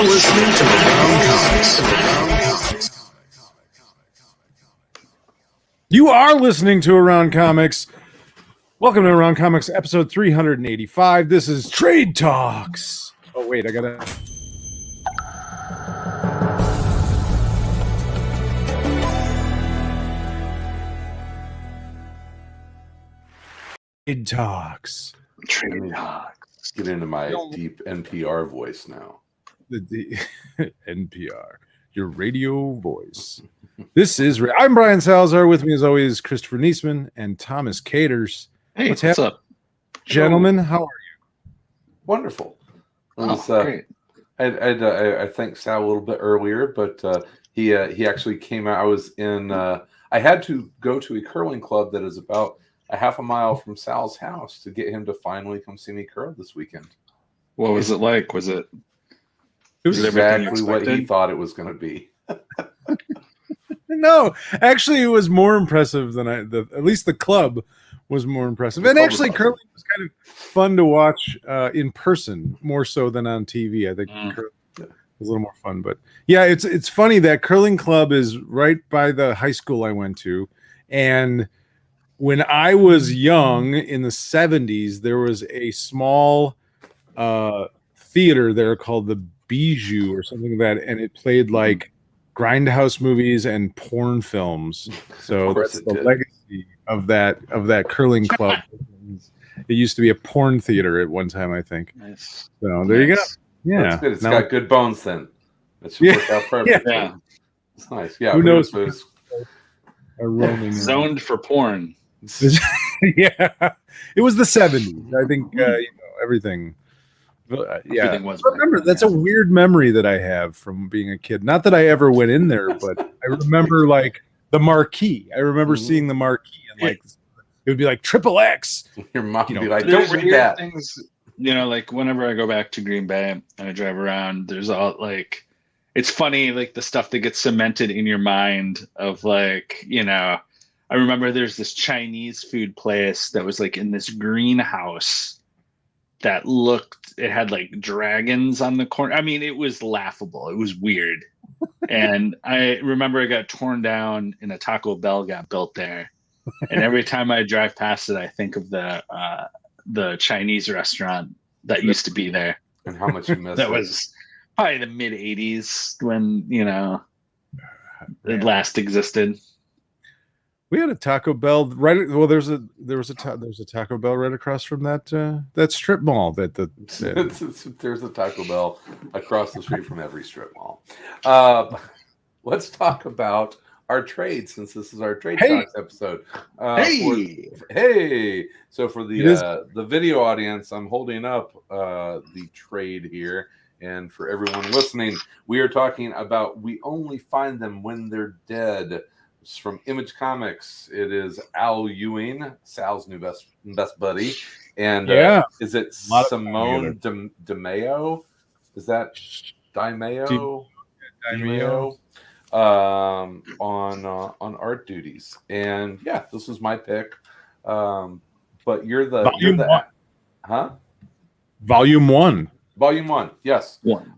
are listening to Around Comics. You are listening to Around Comics. Welcome to Around Comics, episode 385. This is Trade Talks. Oh, wait, I gotta... Trade Talks. Trade Talks. Get into my deep NPR voice now. The NPR, your radio voice. This is... I'm Brian Salazar. With me, as always, Christopher Niesman and Thomas Caters. Hey, what's up? Gentlemen, how are you? Wonderful. Great. I thanked Sal a little bit earlier, but he actually came out. I was in... I had to go to a curling club that is about a half a mile from Sal's house to get him to finally come see me curl this weekend. What was it like? Was it exactly what he thought it was going to be? No, actually, it was more impressive than at least the club was more impressive. And actually, curling was kind of fun to watch in person, more so than on TV. I think curling was a little more fun. But yeah, it's funny that curling club is right by the high school I went to. And when I was young in the 70s, there was a small theater there called the Bijou or something like that. And it played like grindhouse movies and porn films. So that's the legacy of that curling club. It used to be a porn theater at one time, I think. Nice. So there you go. Yeah, that's good. It's got good bones then. That should work out perfect. Yeah. It's nice. Yeah. Who knows? A roaming zoned for porn. Yeah, it was the 70s. I think everything. Yeah, everything was. Remember, that's a weird memory that I have from being a kid. Not that I ever went in there, but I remember like the marquee. I remember seeing the marquee and like it would be like XXX. Your mom would be like, "Don't read that." Things, like whenever I go back to Green Bay and I drive around, there's all like, it's funny, like the stuff that gets cemented in your mind of like, I remember there's this Chinese food place that was like in this greenhouse that it had like dragons on the corner. I mean, it was laughable. It was weird. And I remember it got torn down and a Taco Bell got built there. And every time I drive past it, I think of the Chinese restaurant that used to be there. And how much you miss that was probably the mid 80s when, it last existed. We had a Taco Bell right. Well, there was a Taco Bell right across from that strip mall. There's a Taco Bell across the street from every strip mall. Let's talk about our trade, since this is our Trade Talks episode. Hey! So for the video audience, I'm holding up the trade here, and for everyone listening, we are talking about We Only Find Them When They're Dead. It's from Image Comics. It is Al Ewing, Sal's new best buddy, and is it Simone DeMeo? Is that DiMeo? DiMeo on art duties, and this was my pick. But you're the Volume 1. Volume 1, yes. $10,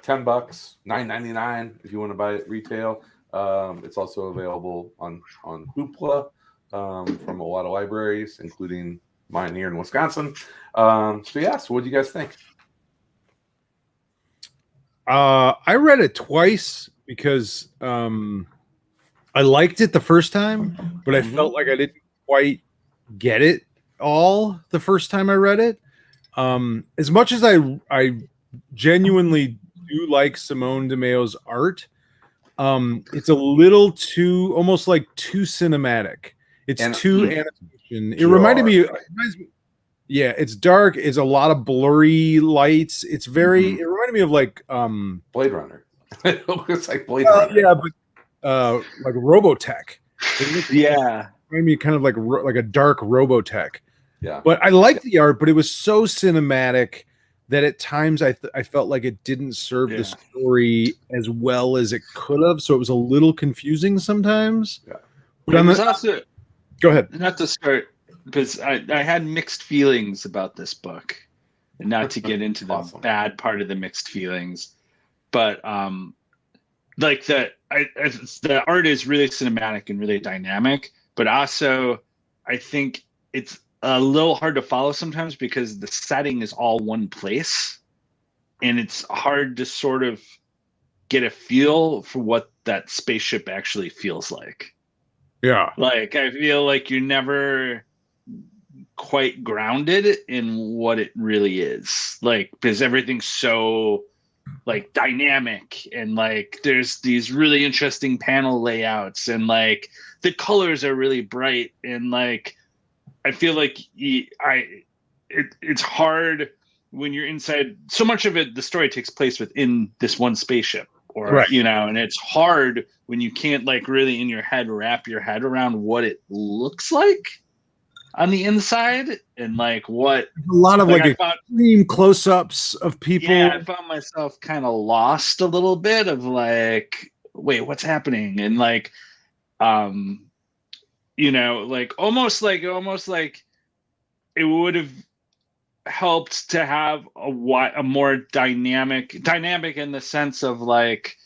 $9.99 if you want to buy it retail. It's also available on Hoopla from a lot of libraries, including mine here in Wisconsin. So what do you guys think? I read it twice because I liked it the first time, but I felt like I didn't quite get it all the first time I read it. As much as I genuinely do like Simone DeMeo's art, it's a little too, almost like too cinematic. It's too animation. It reminded me. It's dark. It's a lot of blurry lights. It's very. It reminded me of like Blade Runner. It looks like Blade Runner. Yeah, but like Robotech. Yeah, reminded me kind of like a dark Robotech. Yeah, but I liked the art, but it was so cinematic that at times I felt like it didn't serve the story as well as it could have. So it was a little confusing sometimes. Yeah. But go ahead. Not to start, because I had mixed feelings about this book, and not to get into the bad part of the mixed feelings. but like the art is really cinematic and really dynamic, but also I think it's a little hard to follow sometimes because the setting is all one place, and it's hard to sort of get a feel for what that spaceship actually feels like. Yeah. Like, I feel like you're never quite grounded in what it really is. Like, because everything's so like dynamic, and like there's these really interesting panel layouts, and like the colors are really bright, and like I feel like it's hard when you're inside. So much of it, the story takes place within this one spaceship, or Right. you know, and it's hard when you can't like really in your head wrap your head around what it looks like on the inside, and like what A lot of like I extreme close-ups of people. Yeah, I found myself kind of lost a little bit of like, wait, what's happening? And like, you know, like almost like it would have helped to have a more dynamic in the sense of like,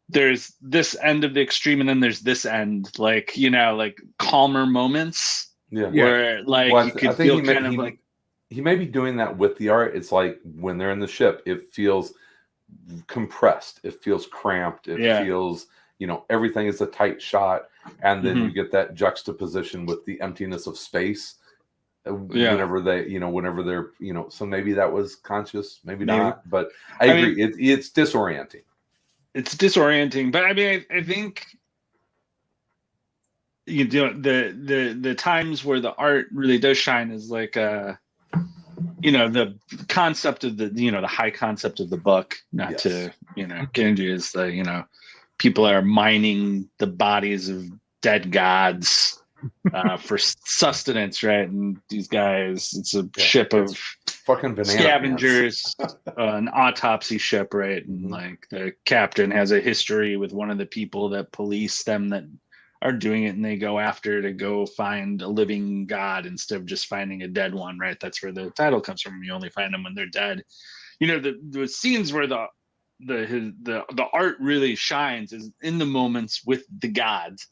there's this end of the extreme and then there's this end, like, you know, like calmer moments. Yeah. Where like you could feel kind of like he may be doing that with the art. It's like when they're in the ship, it feels compressed, it feels cramped, it feels, you know, everything is a tight shot, and then you get that juxtaposition with the emptiness of space. Whenever they're, you know, so maybe that was conscious, maybe not, but I agree. It's disorienting. It's disorienting, but I mean, I think you know the times where the art really does shine is like you know, the concept of the, you know, the high concept of the book, not to, you know, get into is the, you know, people are mining the bodies of dead gods for sustenance, right? And these guys, it's a ship of fucking banana scavengers, an autopsy ship, right? And like the captain has a history with one of the people that police them that are doing it, and they go after to go find a living god instead of just finding a dead one, right? That's where the title comes from. You only find them when they're dead. You know, the scenes where the art really shines is in the moments with the gods.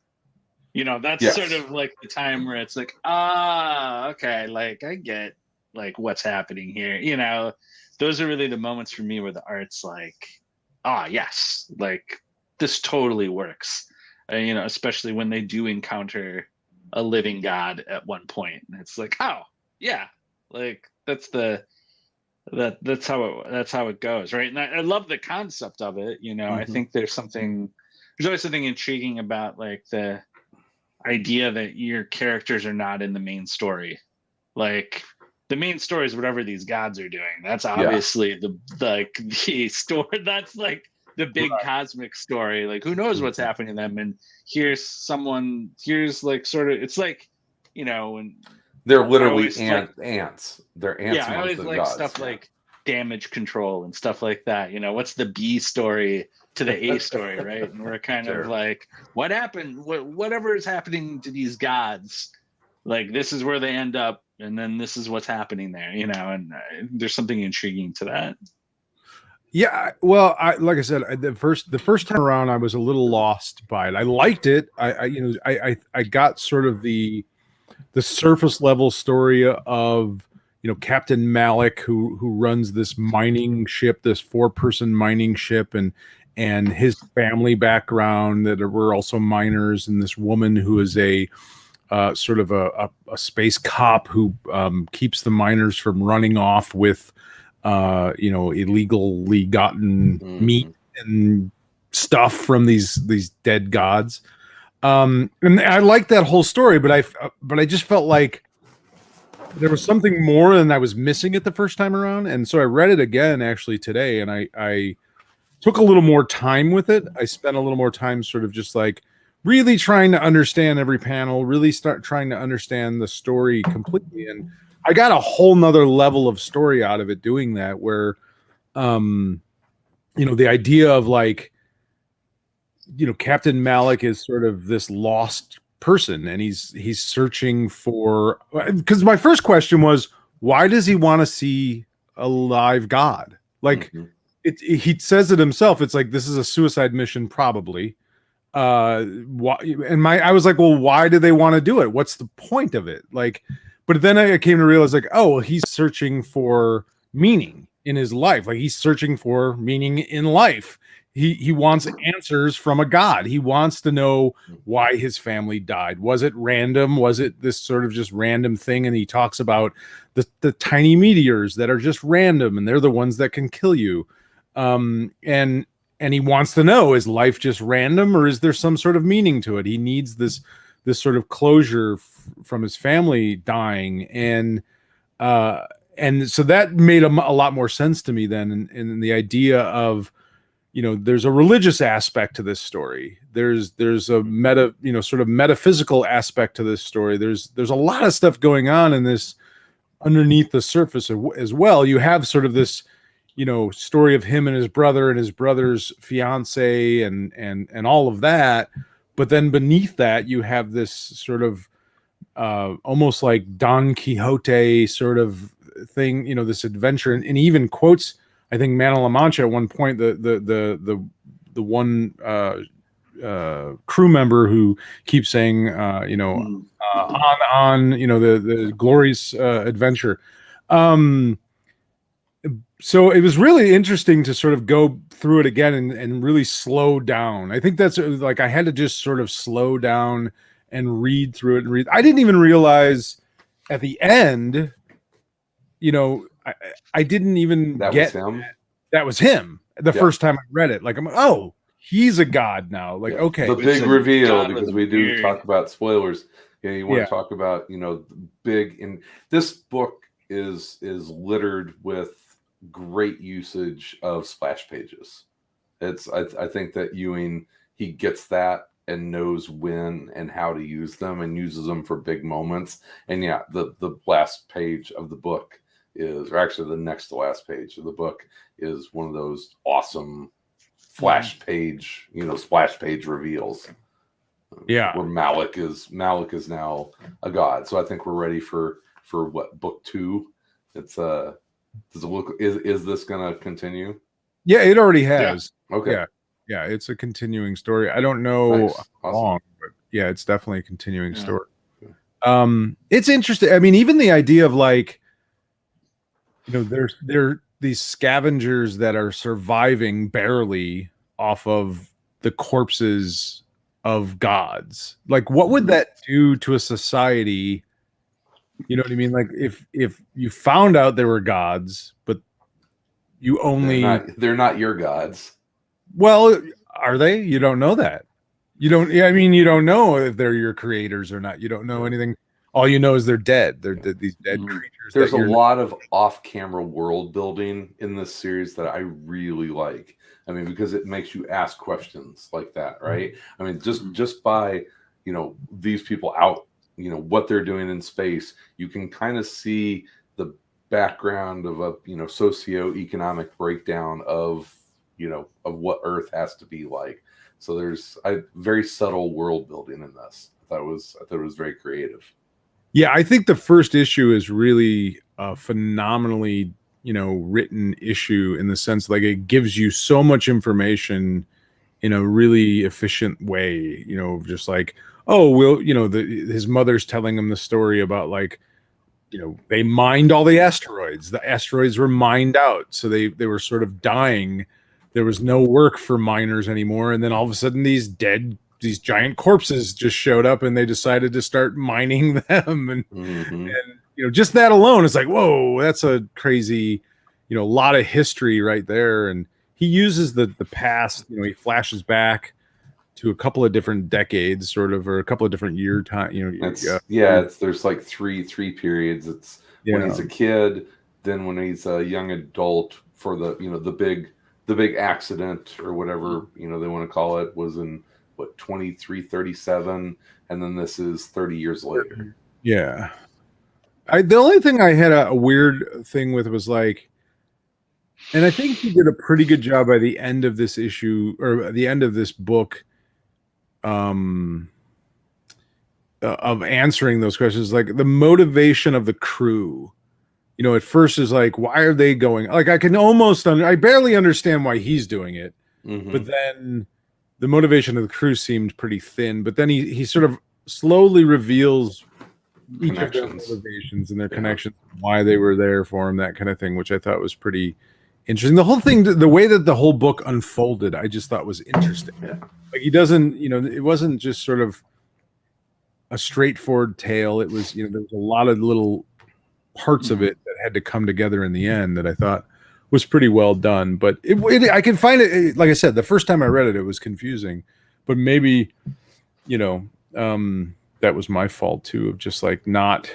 You know, that's sort of like the time where it's like, okay, like I get like what's happening here. You know, those are really the moments for me where the art's like, yes, like this totally works. You know, especially when they do encounter a living god at one point, and it's like, oh yeah, like that's how it goes, right? And I love the concept of it. You know, I think there's always something intriguing about like the idea that your characters are not in the main story. Like the main story is whatever these gods are doing. That's obviously the story. That's like the big cosmic story. Like who knows what's happening to them, and here's like sort of, it's like, you know, when they're literally ants. They're ants. Yeah, I always like gods. Stuff like damage control and stuff like that. You know, what's the B story to the A story, right? And we're kind of like, what happened? Whatever is happening to these gods, like this is where they end up, and then this is what's happening there. You know, and there's something intriguing to that. Yeah, well, like I said, the first time around, I was a little lost by it. I liked it. I got sort of the surface level story of, you know, Captain Malik, who runs this mining ship, this 4-person mining ship, and his family background that were also miners, and this woman who is a sort of a space cop who keeps the miners from running off with you know, illegally gotten meat and stuff from these dead gods. And I like that whole story, but I just felt like there was something more than I was missing it the first time around. And so I read it again actually today, and I took a little more time with it. I spent a little more time sort of just like really trying to understand every panel, really start trying to understand the story completely. And I got a whole nother level of story out of it doing that, where, you know, the idea of like, you know, Captain Malik is sort of this lost person, and he's searching for, because my first question was, why does he want to see a live god? Like, he says it himself. It's like, this is a suicide mission, probably. I was like, well, why do they want to do it? What's the point of it? Like, but then I came to realize, like, oh, he's searching for meaning in his life. Like, he's searching for meaning in life. He wants answers from a god. He wants to know why his family died. Was it random? Was it this sort of just random thing? And he talks about the tiny meteors that are just random, and they're the ones that can kill you. And he wants to know, is life just random, or is there some sort of meaning to it? He needs this sort of closure from his family dying. And so that made a lot more sense to me then. And the idea of, there's a religious aspect to this story. There's a sort of metaphysical aspect to this story. There's a lot of stuff going on in this underneath the surface as well. You have sort of this, story of him and his brother and his brother's fiance and all of that. But then beneath that, you have this sort of almost like Don Quixote sort of thing, this adventure. And he even quotes, I think, Man of La Mancha at one point, the one crew member who keeps saying, on, the glorious adventure. So it was really interesting to sort of go through it again and really slow down. I think that's like, I had to just sort of slow down and read through it and read. I didn't even realize at the end, I didn't even get that was him the first time I read it. Like, oh, he's a god now. Like, okay. The big reveal, because we do talk about spoilers. You want to talk about, big, in this book is littered with great usage of splash pages. I think that Ewing, he gets that and knows when and how to use them and uses them for big moments. And the last page of the book or actually the next to last page of the book is one of those awesome splash page reveals. Yeah. Where Malik is now a god. So I think we're ready for what, book 2? It's does it look, is this gonna continue? Yeah, it already has. Yeah. Okay. Yeah, it's a continuing story. I don't know how long, but yeah, it's definitely a continuing story. It's interesting. I mean, even the idea of like, there these scavengers that are surviving barely off of the corpses of gods. Like, what would that do to a society? You know what I mean? Like, if you found out there were gods, but you only they're not your gods. Well, are they? You don't know that. You don't. I mean, you don't know if they're your creators or not. You don't know anything. All you know is they're dead. They're these dead creatures. There's a lot of off-camera world building in this series that I really like. I mean, because it makes you ask questions like that, right? I mean, just by these people out, what they're doing in space, you can kind of see the background of a socioeconomic breakdown of what Earth has to be like. So there's a very subtle world building in this. I thought it was very creative. Yeah, I think the first issue is really a phenomenally written issue, in the sense like it gives you so much information in a really efficient way. Just like, oh, his mother's telling him the story about like, they mined all the asteroids. The asteroids were mined out, so they were sort of dying. There was no work for miners anymore, and then all of a sudden these giant corpses just showed up, and they decided to start mining them. And just that alone is like, whoa, that's a crazy, lot of history right there. And he uses the past. He flashes back to a couple of different decades, sort of, or a couple of different year time. There's like three periods. It's when he's a kid, then when he's a young adult, for the big accident or whatever they want to call it, was in 2337, and then this is 30 years later. Yeah. The only thing I had a weird thing with was like, and I think he did a pretty good job by the end of this issue, or the end of this book, of answering those questions, like the motivation of the crew. at first is like, why are they going? Like, I can almost, I barely understand why he's doing it, but then the motivation of the crew seemed pretty thin. But then he sort of slowly reveals each of their motivations and their connections, why they were there for him, that kind of thing, which I thought was pretty interesting. The whole thing, the way that the whole book unfolded, I just thought was interesting. Yeah. Like, he doesn't, it wasn't just sort of a straightforward tale. It was, there was a lot of little parts of it that had to come together in the end that I thought was pretty well done. But I can find it, like I said, the first time I read it, it was confusing, but maybe, that was my fault too, of just like not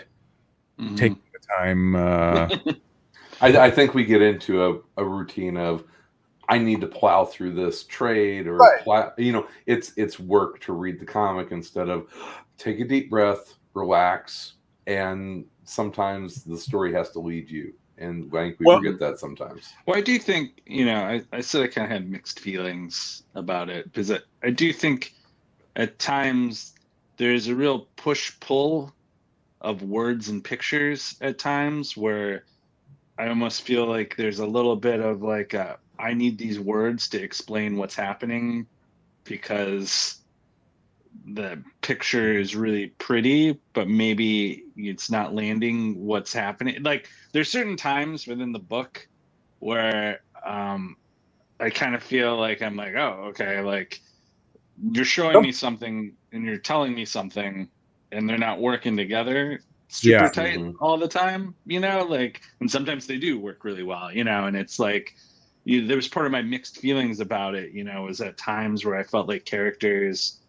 taking the time. I think we get into a routine of, I need to plow through this trade, or it's work to read the comic instead of take a deep breath, relax, and sometimes the story has to lead you. And I think we forget that sometimes. Well, I do think, I said I kind of had mixed feelings about it, because I do think at times there's a real push-pull of words and pictures at times, where I almost feel like there's a little bit of like, I need these words to explain what's happening, because the picture is really pretty, but maybe it's not landing what's happening. Like, there's certain times within the book where I kind of feel like I'm like, oh, okay, like, you're showing me something and you're telling me something, and they're not working together super tight all the time, like, and sometimes they do work really well, and it's like, there was part of my mixed feelings about it, was at times where I felt like characters,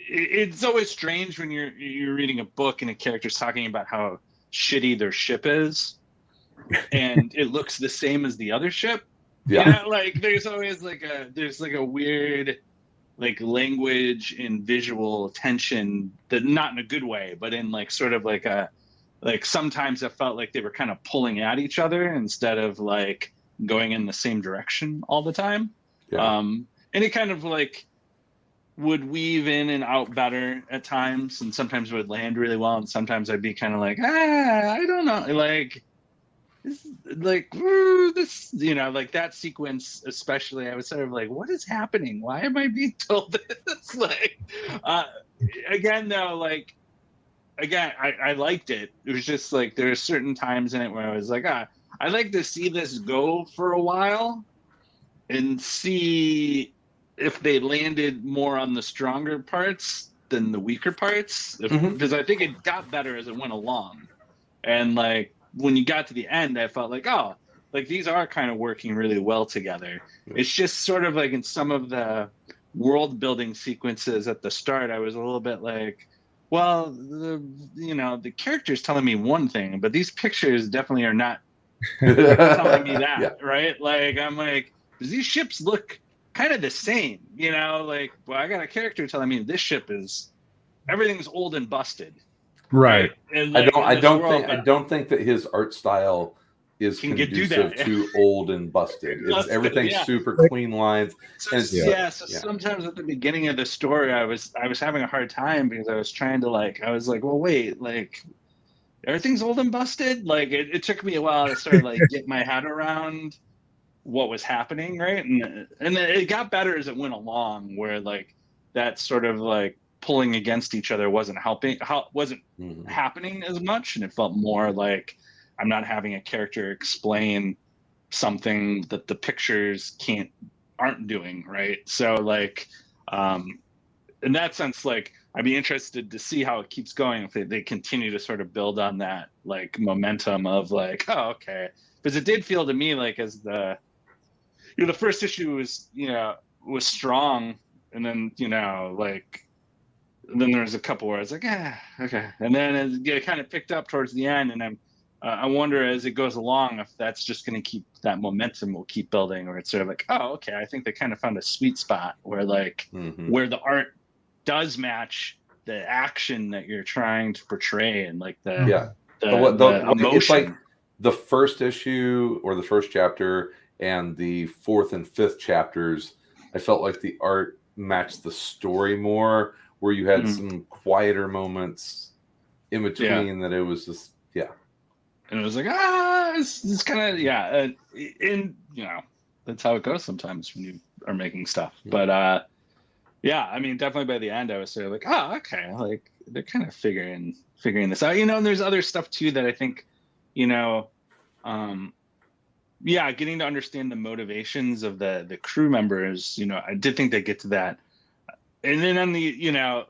it's always strange when you're reading a book and a character's talking about how shitty their ship is, and it looks the same as the other ship. Like, there's always like a weird, like, language and visual tension, that not in a good way, but in like sort of like sometimes I felt like they were kind of pulling at each other instead of like going in the same direction all the time. And it kind of like would weave in and out better at times, and sometimes it would land really well, and sometimes I'd be kind of like, I don't know, like, like this, like that sequence especially, I was sort of like, what is happening? Why am I being told this? Like, again though, like, I liked it. It was just like, there are certain times in it where I was like, I'd like to see this go for a while and see if they landed more on the stronger parts than the weaker parts, because I think it got better as it went along. And like, when you got to the end, I felt like, oh, like, these are kind of working really well together. It's just sort of like in some of the world building sequences at the start, I was a little bit like, well, the character's telling me one thing, but these pictures definitely are not telling me that, right? Like, I'm like, does these ships look kind of the same? Like, well, I got a character telling me this ship is, everything's old and busted. Right. And like, I don't think that his art style is conducive to old and busted. It's everything's super clean lines. So sometimes at the beginning of the story, I was having a hard time, because I was trying to well, wait, like, everything's old and busted. Like, it took me a while to start like get my head around what was happening, right? And then it got better as it went along, where like that sort of like pulling against each other wasn't happening as much, and it felt more like I'm not having a character explain something that the pictures aren't doing, right? So like, in that sense, like, I'd be interested to see how it keeps going, if they continue to sort of build on that like momentum of like, oh, okay, because it did feel to me like, as the first issue was strong, and then like, and then there was a couple where I was like, okay, and then it kind of picked up towards the end, and I wonder as it goes along if that's just going to keep that momentum will keep building, or it's sort of like, oh, okay, I think they kind of found a sweet spot where like where the art does match the action that you're trying to portray, and like the emotion. It's like the first issue or the first chapter and the fourth and fifth chapters, I felt like the art matched the story more, where you had some quieter moments in between that it was just and it was like it's kind of and that's how it goes sometimes when you are making stuff. But I mean, definitely by the end I was sort of like, oh, okay, like they're kind of figuring this out, and there's other stuff too that I think, getting to understand the motivations of the crew members, I did think they get to that. And then on the,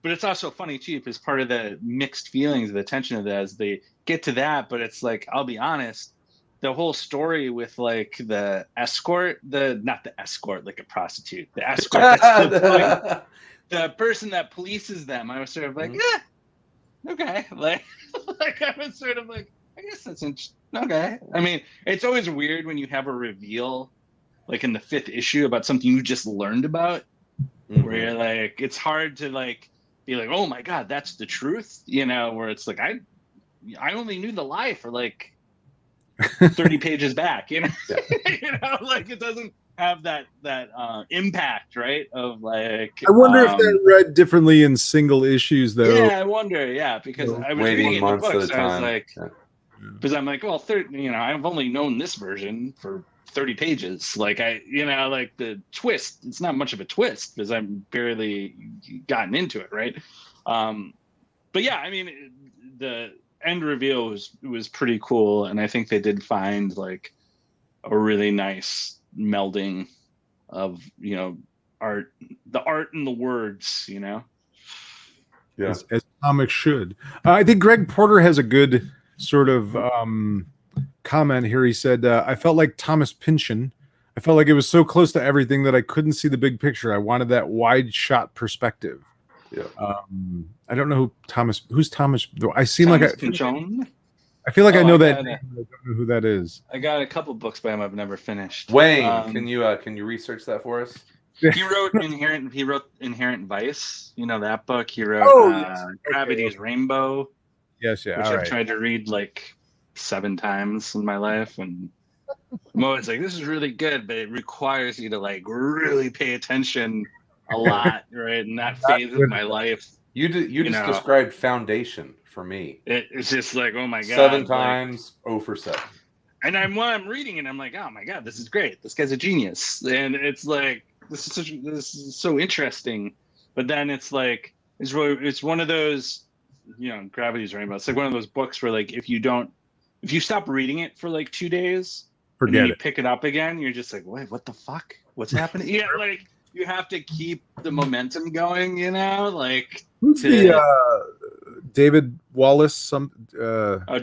but it's also funny too, because part of the mixed feelings, the tension of that is they get to that, but it's like, I'll be honest, the whole story with like the escort, not the escort, like a prostitute, the escort, that's the person that polices them. I was sort of like, okay. Like I was sort of like, I guess that's interesting. Okay. I mean, it's always weird when you have a reveal, like in the 5th issue, about something you just learned about, where you're like, it's hard to like be like, oh my God, that's the truth, where it's like, I only knew the lie for like 30 pages back, like it doesn't have that impact, right? Of like, I wonder if that read differently in single issues, though. Yeah, I wonder. Yeah, because I was reading it in the books, I was like, because I'm like, well, I've only known this version for 30 pages. Like like the twist, it's not much of a twist because I'm barely gotten into it, right? But yeah, I mean, the end reveal was pretty cool, and I think they did find like a really nice melding of art, the art and the words, as comics should. I think Greg Porter has a good sort of comment here. He said, I felt like Thomas Pynchon. I felt like it was so close to everything that I couldn't see the big picture. I wanted that wide shot perspective. Yeah. I don't know who's Thomas. I seem Thomas like Pynchon? I feel like I know that. I Name, I don't know who that is. I got a couple books by him I've never finished. Wayne, can you research that for us? He wrote Inherent Vice. That book. He wrote Gravity's Rainbow. Yes, yeah. Which I've tried to read like 7 times in my life, and I'm always like, this is really good, but it requires you to like really pay attention a lot, right? In that phase of my life. You just described Foundation for me. It's just like, oh my God. 7 times, 0 for 7. And while I'm reading it, I'm like, oh my God, this is great. This guy's a genius. And it's like, this is so interesting. But then it's like, it's one of those, Gravity's Rainbow. It's like one of those books where like, if you stop reading it for like 2 days, and then you pick it up again, you're just like, wait, what the fuck? What's happening? Yeah, like you have to keep the momentum going, like. Who's the David Wallace?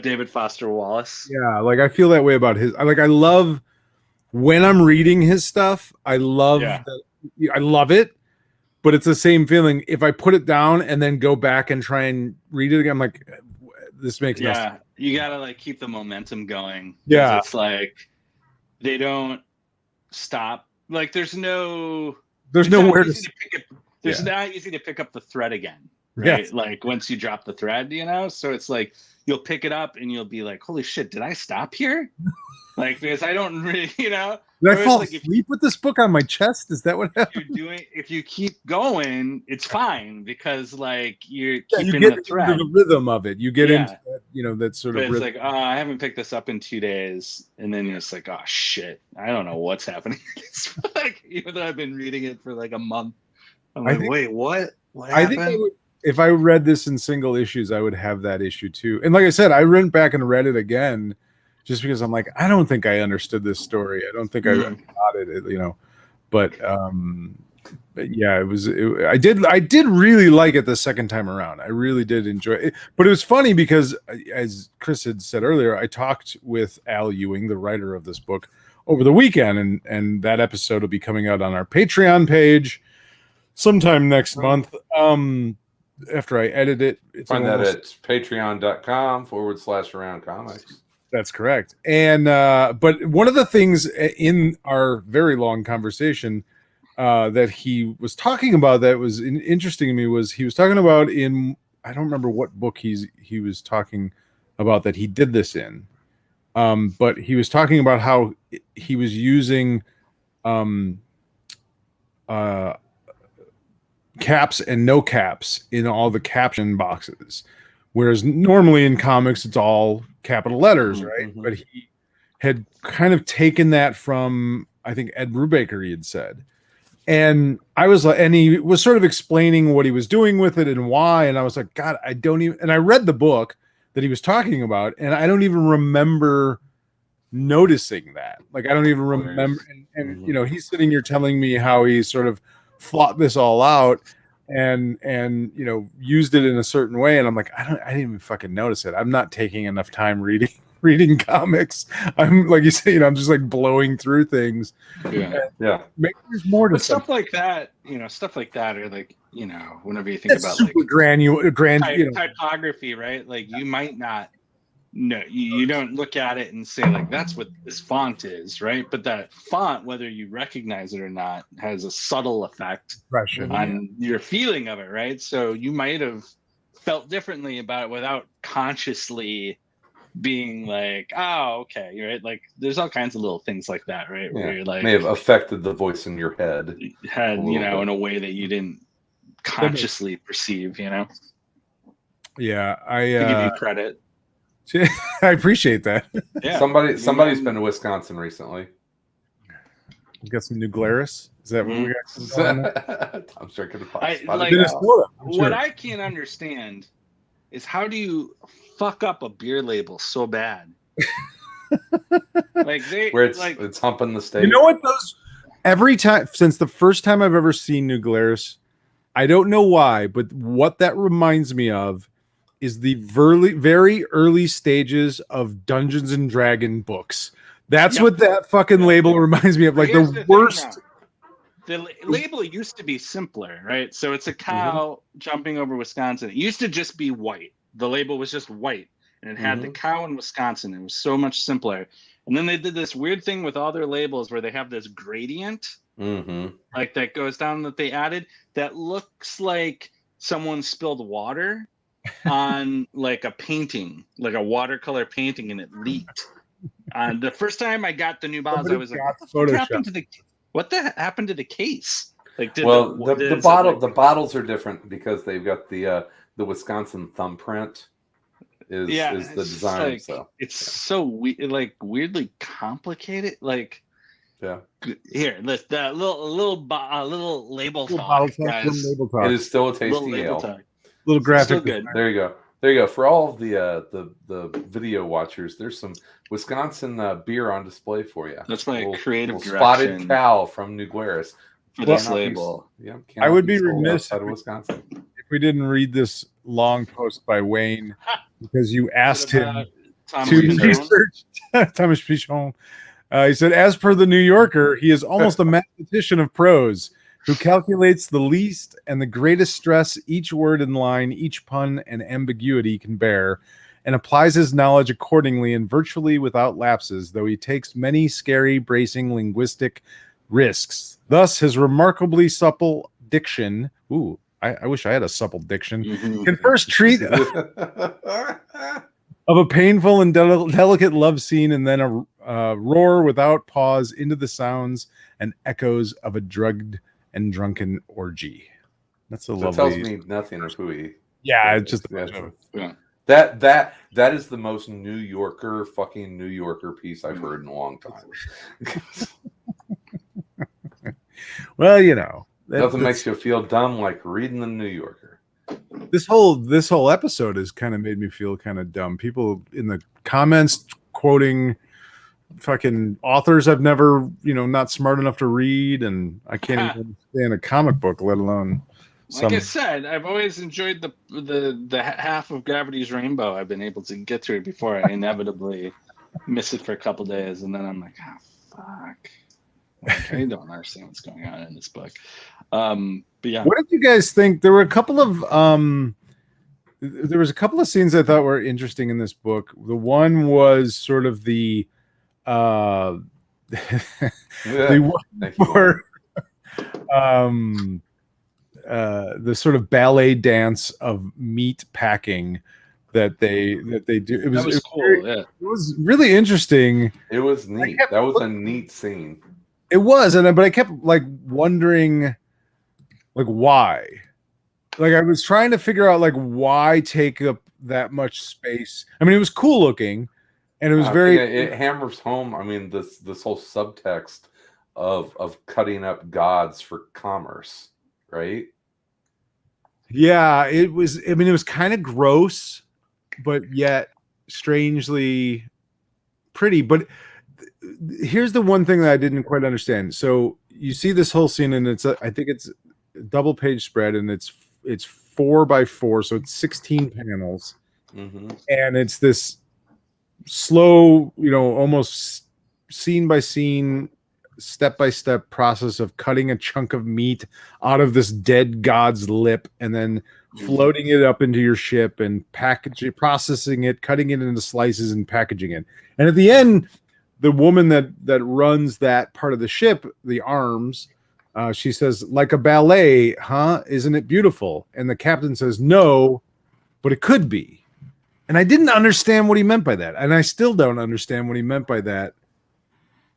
David Foster Wallace. Yeah, like I feel that way about his. I love when I'm reading his stuff. I love it, but it's the same feeling if I put it down and then go back and try and read it again. I'm like, this makes no sense. You gotta like keep the momentum going. Yeah, it's like they don't stop. Like there's nowhere to pick up. There's not easy to pick up the thread again, right? Yes. Like once you drop the thread, so it's like you'll pick it up and you'll be like, holy shit, did I stop here? Like, because I don't really, Did I fall asleep with this book on my chest? Is that what happened? If you keep going, it's fine because like you're keeping you get the thread. Into the rhythm of it. You get into that, that sort of. It's rhythm. like, oh, I haven't picked this up in 2 days, and then it's like, oh shit, I don't know what's happening. It's like, even though I've been reading it for like a month, I'm like, wait, what? What happened? I think if I read this in single issues, I would have that issue too. And like I said, I went back and read it again. Just because I'm like, I don't think I understood this story. I don't think I got it, But yeah, I did really like it the second time around. I really did enjoy it. But it was funny because, as Chris had said earlier, I talked with Al Ewing, the writer of this book, over the weekend, and that episode will be coming out on our Patreon page sometime next month. After I edit it. Find that at patreon.com/around comics. That's correct. And but one of the things in our very long conversation that he was talking about that was interesting to me was he was talking about I don't remember what book he was talking about that he did this in, but he was talking about how he was using caps and no caps in all the caption boxes. whereas normally in comics it's all capital letters, right? Mm-hmm. But he had kind of taken that from, I think, Ed Brubaker, he had said. And I was like, and he was sort of explaining what he was doing with it and why. And I was like, God, I don't even, and I read the book that he was talking about, and I don't even remember noticing that. Like, I don't even remember. And you know, he's sitting here telling me how he sort of fought this all out and you know, used it in a certain way. And I'm like, I didn't even fucking notice it. I'm not taking enough time reading comics. I'm like you say, you know, I'm just like blowing through things. Yeah. Maybe there's more to But stuff like that, you know, stuff like that, or like, you know, whenever you think that's about super like granular, you know. typography, right? Like you might not know, you don't look at it and say like that's what this font is, right? But that font, whether you recognize it or not, has a subtle effect on your feeling of it, right? So you might have felt differently about it without consciously being like, oh, okay, right? Like there's all kinds of little things like that, right? Where you're like, may have affected the voice in your head, you know, in a way that you didn't consciously perceive, you know. Yeah, To give you credit. I appreciate that. Yeah. Somebody's been to Wisconsin recently. We got some new Glarus. Is that what we got? I'm drinking the pot. Minnesota. What I can't understand is how do you fuck up a beer label so bad? Like where it's humping the stage. You know what? Those every time since the first time I've ever seen New Glarus, I don't know why, but what that reminds me of is the very early stages of Dungeons and Dragon books. That's what that fucking label reminds me of. Like the worst. The label used to be simpler, right? So it's a cow jumping over Wisconsin. It used to just be white. The label was just white, and it had the cow in Wisconsin. It was so much simpler. And then they did this weird thing with all their labels where they have this gradient, like that goes down that they added that looks like someone spilled water on like a painting, like a watercolor painting, and it leaked. The first time I got the new bottles, I was like, what happened to the case? Like, the bottles are different because they've got the Wisconsin thumbprint is the design. Like, so it's so weirdly complicated. Like, here, the little label talk, guys. It is still a tasty ale. Little graphic. Good. There you go. For all of the video watchers, there's some Wisconsin beer on display for you. That's my creative direction. Spotted cow from New Glarus for this label. I would be remiss out of Wisconsin if we didn't read this long post by Wayne because you asked him to research Thomas Pichon. He said, as per the New Yorker, he is almost a mathematician of prose who calculates the least and the greatest stress each word and line, each pun and ambiguity can bear, and applies his knowledge accordingly and virtually without lapses, though he takes many scary, bracing linguistic risks. Thus, his remarkably supple diction, I wish I had a supple diction, can first treat of a painful and delicate love scene and then a roar without pause into the sounds and echoes of a drugged and drunken orgy. That's a lovely. Tells me nothing of who he. Yeah, it's just that is the most New Yorker piece I've heard in a long time. Well, you know, nothing makes you feel dumb like reading the New Yorker. This whole episode has kind of made me feel kind of dumb. People in the comments quoting fucking authors I've never, not smart enough to read, and I can't even understand a comic book, let alone. Like I said, I've always enjoyed the half of Gravity's Rainbow. I've been able to get through it before I inevitably miss it for a couple days, and then I'm like, fuck. Like, I don't understand what's going on in this book. But yeah. What did you guys think? There were a couple of scenes I thought were interesting in this book. The one was sort of the the sort of ballet dance of meat packing that they do. It was cool. It was really interesting. It was neat. That was a neat scene. It was, but I kept wondering why. I was trying to figure out why take up that much space. I mean, it was cool looking, and it was I very. think it hammers home. I mean, this whole subtext of cutting up gods for commerce, right? Yeah, it was. I mean, it was kind of gross, but yet strangely pretty. But here's the one thing that I didn't quite understand. So you see this whole scene, and I think it's a double page spread, and it's 4x4, so it's 16 panels, Mm-hmm. and it's this slow, almost scene by scene, step by step process of cutting a chunk of meat out of this dead god's lip, and then floating it up into your ship and processing it, cutting it into slices and packaging it. And at the end, the woman that runs that part of the ship, the arms, she says, "Like a ballet, huh? Isn't it beautiful?" And the captain says, "No, but it could be." And I didn't understand what he meant by that, and I still don't understand what he meant by that.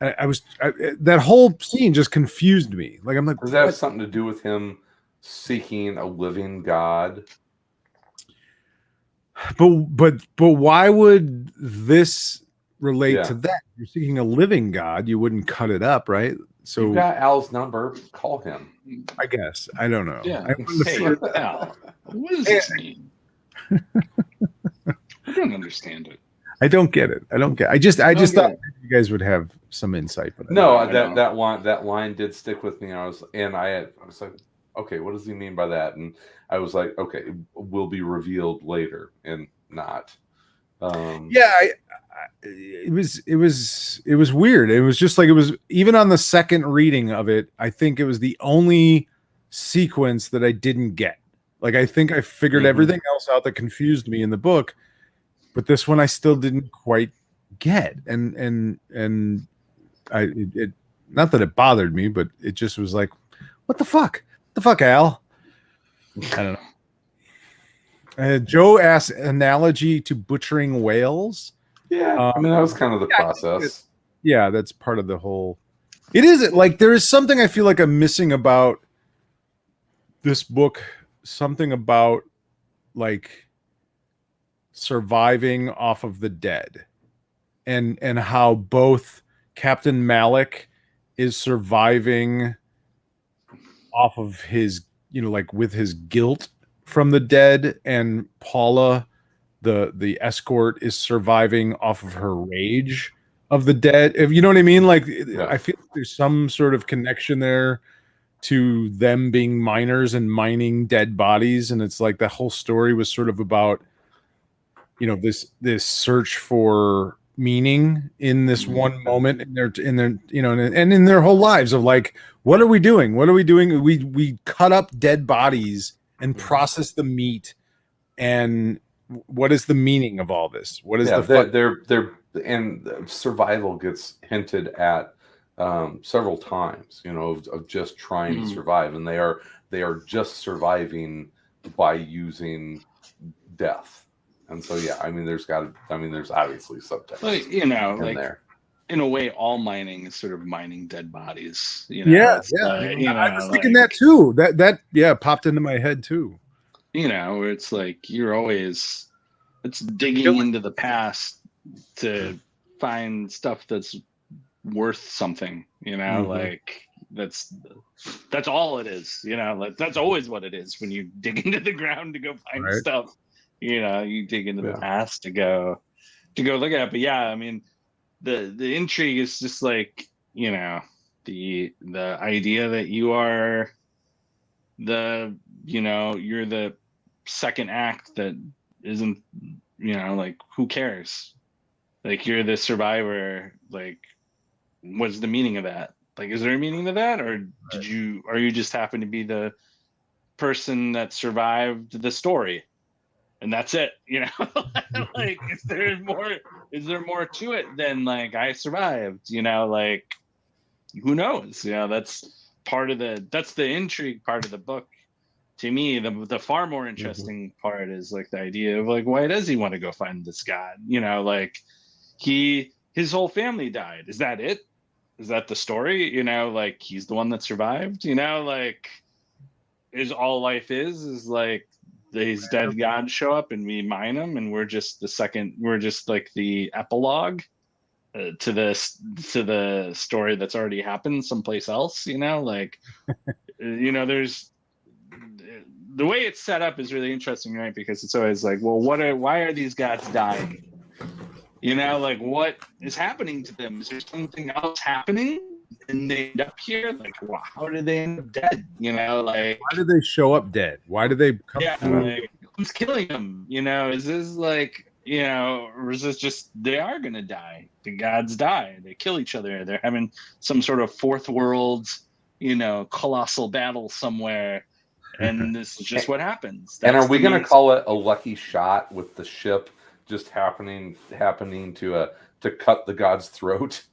That whole scene just confused me. Like, I'm like, does that have something to do with him seeking a living god? But why would this relate Yeah. to that? You're seeking a living god. You wouldn't cut it up, right? So You've got Al's number. Call him. I guess I don't know. Yeah. I wanted to Hey, figure- Al, what does this mean? I don't understand it. I don't get it. I just thought you guys would have some insight. But No, I don't. that line did stick with me. I was like, okay, what does he mean by that? And I was like, okay, it will be revealed later, and not. Yeah, it was weird. It was just like, it was, even on the second reading of it, I think it was the only sequence that I didn't get. Like, I think I figured everything else out that confused me in the book, but this one I still didn't quite get. And it not that it bothered me, but it just was like, what the fuck? The fuck, Al? I don't know. Joe asks, analogy to butchering whales. Yeah, I mean, that was kind of the process. Yeah, that's part of the whole. It is like, there is something I feel like I'm missing about this book. Something about, like, surviving off of the dead, and how both Captain Malik is surviving off of his, like, with his guilt from the dead, and Paula, the escort, is surviving off of her rage of the dead. If you know what I mean, like, Yeah. I feel like there's some sort of connection there to them being miners and mining dead bodies, and it's like the whole story was sort of about, this search for meaning in this one moment in their and in their whole lives, of like, what are we doing? We cut up dead bodies and process the meat, and what is the meaning of all this? What is they're and survival gets hinted at several times, of just trying to survive, and they are just surviving by using death. And so, yeah, I mean, there's obviously subtext, in like there. In a way, all mining is sort of mining dead bodies. I was thinking that too. That popped into my head too. It's like it's digging into the past to find stuff that's worth something. Like that's all it is. Like, that's always what it is when you dig into the ground to go find stuff. You dig into the past to go look at it. But yeah, I mean, the intrigue is just like, the idea that you are you're the second act that isn't, like, who cares? Like, you're the survivor. Like, what's the meaning of that? Like, is there a meaning to that, or are you just happen to be the person that survived the story? And that's it, like, is there more to it than, like, I survived, like, who knows? That's the intrigue part of the book. To me, the far more interesting part is, like, the idea of, like, why does he want to go find this god? Like, his whole family died. Is that it? Is that the story? Like, he's the one that survived, like, is all life is like these dead gods show up and we mine them, and we're just like the epilogue to the story that's already happened someplace else. Like there's the way it's set up is really interesting, right? Because it's always like, well, why are these gods dying? Like what is happening to them? Is there something else happening? And they end up here? Like, well, how did they end up dead? Like why did they show up dead? Why did they come? Yeah, like who's killing them? Is this like or is this just they are gonna die? The gods die. They kill each other. They're having some sort of fourth world, colossal battle somewhere. And this is just what happens. And are we going to call it a lucky shot with the ship just happening to cut the god's throat?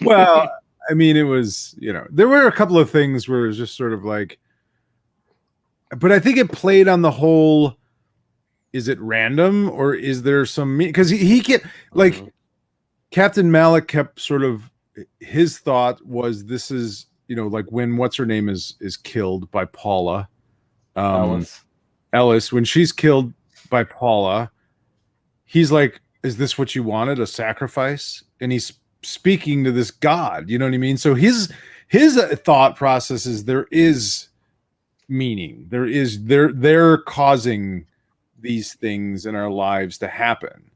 Well, I mean, it was, there were a couple of things where it was just sort of like, but I think it played on the whole, is it random or is there some, because he kept, like, Captain Malik kept sort of, his thought was this is, like when what's her name is killed by Paula, Ellis, when she's killed by Paula, he's like, is this what you wanted, a sacrifice? And he's speaking to this god, you know what I mean? So his thought process is there is meaning, they're causing these things in our lives to happen,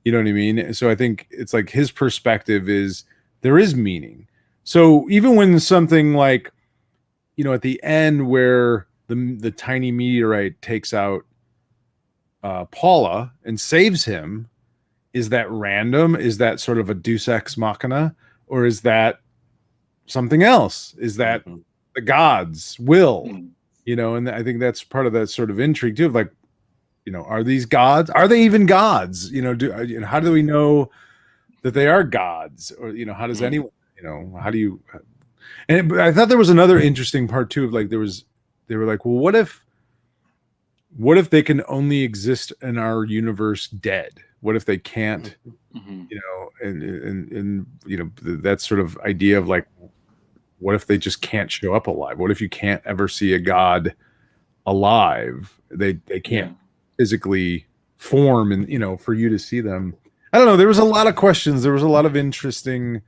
you know what I mean? So I think it's like his perspective is there is meaning. So even when something like, at the end where the tiny meteorite takes out Paula and saves him, is that random? Is that sort of a deus ex machina? Or is that something else? Is that the gods' will? And I think that's part of that sort of intrigue too, of like, are these gods? Are they even gods? How do we know that they are gods? Or, how does anyone, how do you, and I thought there was another interesting part too, of like, they were like, well, what if they can only exist in our universe dead? What if they can't, and that sort of idea of like, what if they just can't show up alive? What if you can't ever see a god alive? They can't physically form and, for you to see them. I don't know. There was a lot of questions. There was a lot of interesting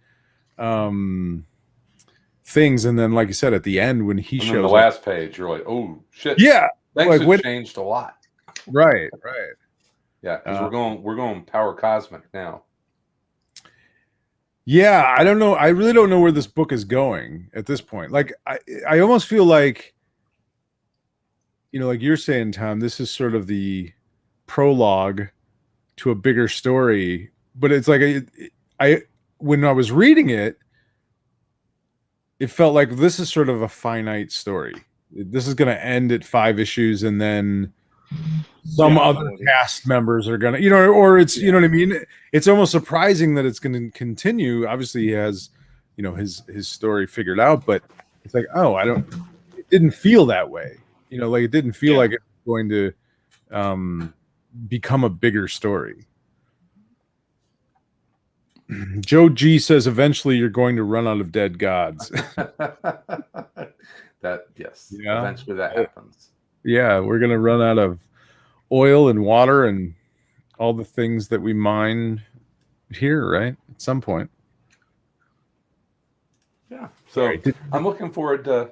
things. And then, like you said, at the end, when he shows the last page, you're like, oh shit. Yeah. Things have changed a lot. Right. Yeah, because we're going power cosmic now. Yeah, I don't know. I really don't know where this book is going at this point. Like, I almost feel like, like you're saying, Tom, this is sort of the prologue to a bigger story. But it's like, when I was reading it, it felt like this is sort of a finite story. This is going to end at 5 issues, and then some other cast members are gonna, or it's, you know what I mean? It's almost surprising that it's going to continue. Obviously he has, his story figured out, but it's like, it didn't feel that way. Like it didn't feel like it was going to become a bigger story. Joe G says eventually you're going to run out of dead gods. Eventually that happens. Yeah, we're going to run out of oil and water and all the things that we mine here, right? At some point. Yeah. So I'm looking forward to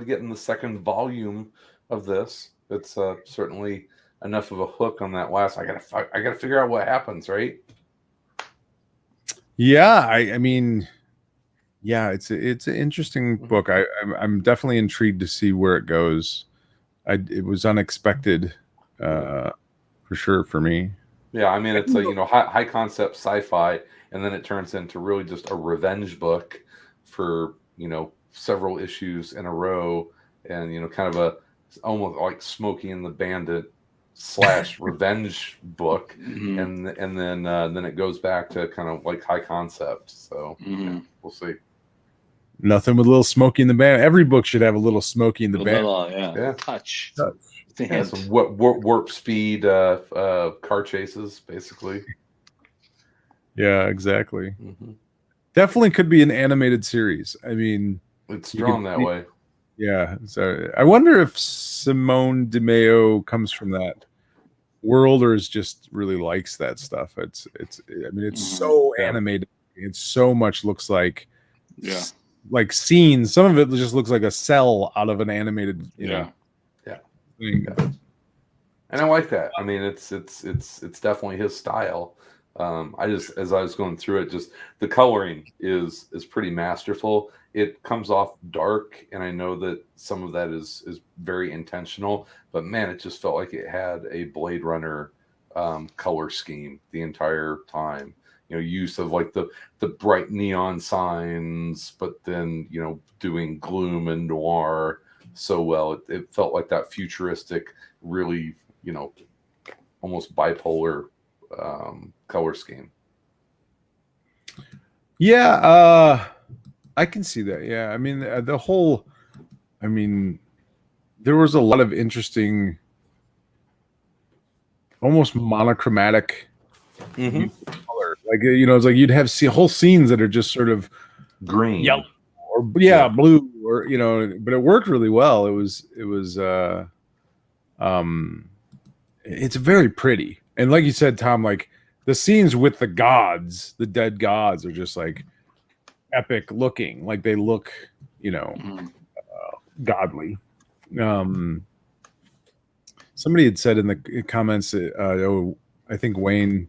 getting the second volume of this. It's certainly enough of a hook on that last. I gotta figure out what happens, right? Yeah, I mean, yeah, it's an interesting book. I'm definitely intrigued to see where it goes. It was unexpected, for sure for me. Yeah, I mean, it's a high concept sci-fi, and then it turns into really just a revenge book for several issues in a row, and kind of a almost like Smokey and the Bandit / revenge book, and then it goes back to kind of like high concept. So we'll see. Nothing with a little Smokey in the Bandit. Every book should have a little Smokey in the Bandit. Yeah. Touch. Some warp speed car chases, basically. Yeah, exactly. Definitely could be an animated series. I mean, it's drawn that way. Yeah. So I wonder if Simone DeMeo comes from that world or is just really likes that stuff. I mean, it's so animated. It so much looks like like scenes. Some of it just looks like a cell out of an animated, you know, thing. Yeah. And I like that. I mean, it's definitely his style. As I was going through it, just the coloring is pretty masterful. It comes off dark, and I know that some of that is very intentional. But man, it just felt like it had a Blade Runner color scheme the entire time. You know, use of like the bright neon signs, but then doing gloom and noir so well. It felt like that futuristic, really almost bipolar color scheme. Yeah, I can see that. Yeah, I mean there was a lot of interesting, almost monochromatic color. Like it's like you'd have whole scenes that are just sort of green, yellow, or blue, or but it worked really well. It's very pretty. And like you said, Tom, like the scenes with the gods, the dead gods, are just like epic looking. Like they look, godly. Somebody had said in the comments, I think Wayne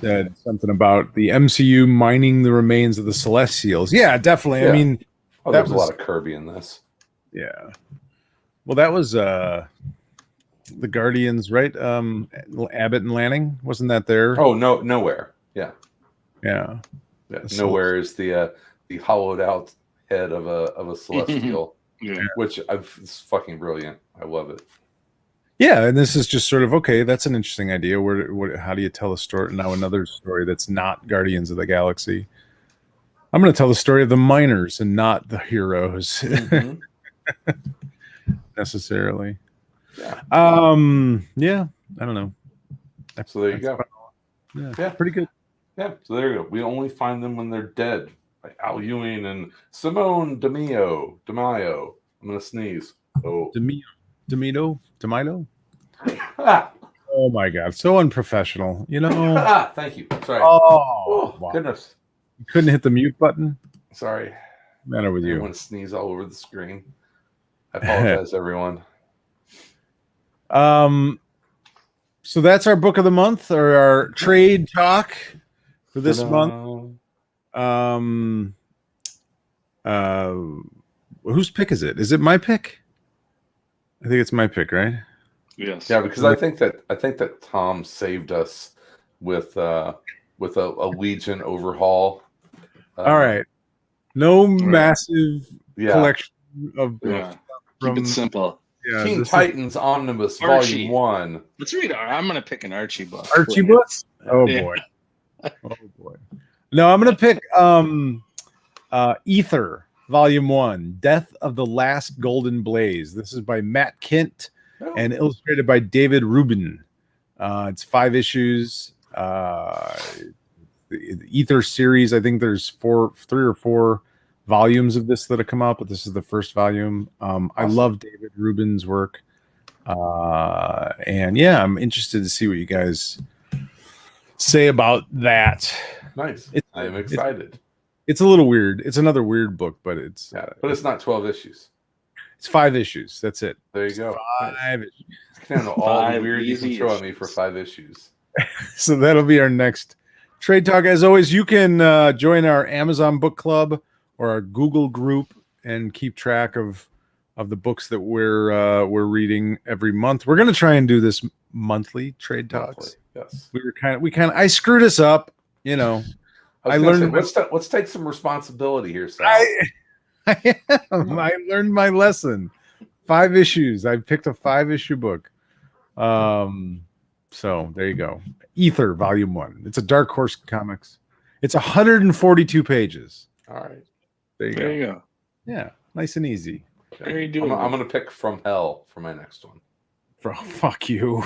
said something about the MCU mining the remains of the Celestials. Yeah, definitely. Yeah. I mean, there's a lot of Kirby in this. Yeah. Well, that was the Guardians, right? Abbott and Lanning, wasn't that there? Oh no, Nowhere. Yeah. So, Nowhere is the hollowed out head of a Celestial, which it's fucking brilliant. I love it. Yeah, and this is just sort of okay. That's an interesting idea. How do you tell a story now? Another story that's not Guardians of the Galaxy. I'm going to tell the story of the miners and not the heroes necessarily. Yeah. Yeah. I don't know. So there you go. Yeah. Pretty good. Yeah. So there you go. We only find them when they're dead. Like Al Ewing and Simone DeMeo. I'm going to sneeze. Oh. DeMito? Ah. Oh my God. So unprofessional. Thank you. Sorry. Oh, wow. Goodness. You couldn't hit the mute button? Sorry. What's the matter with you? I want to sneeze all over the screen. I apologize, everyone. So that's our book of the month, or our trade talk for this month. Whose pick is it? Is it my pick? I think it's my pick, right? Yes. Yeah, because I think that Tom saved us with a Legion overhaul. All right. No massive collection of books. Keep it simple. Yeah, Teen Titans Omnibus Volume 1. Let's read. I'm going to pick an Archie book. Archie books? Oh boy. No, I'm going to pick Ether Volume 1, Death of the Last Golden Blaze. This is by Matt Kindt and illustrated by David Rubin. It's 5 issues. The Ether series, I think there's 3 or 4 volumes of this that have come out, but this is the first volume. Awesome. I love David Rubin's work. And yeah, I'm interested to see what you guys say about that. Nice. I am excited. It's a little weird. It's another weird book, but it's not 12 issues. It's 5 issues. That's it. There you go. 5 issues. Kind of all the weird you can throw at me for 5 issues. So that'll be our next trade talk. As always, you can join our Amazon book club or our Google group and keep track of the books that we're reading every month. We're going to try and do this monthly trade talks. Yes. I screwed us up, I learned. Let's take some responsibility here, Sal. I learned my lesson. 5 issues. I picked a 5-issue book. So there you go. Ether Volume 1. It's a Dark Horse Comics. It's 142 pages. All right. There you go. Yeah, nice and easy. I'm going to pick From Hell for my next one. Fuck you.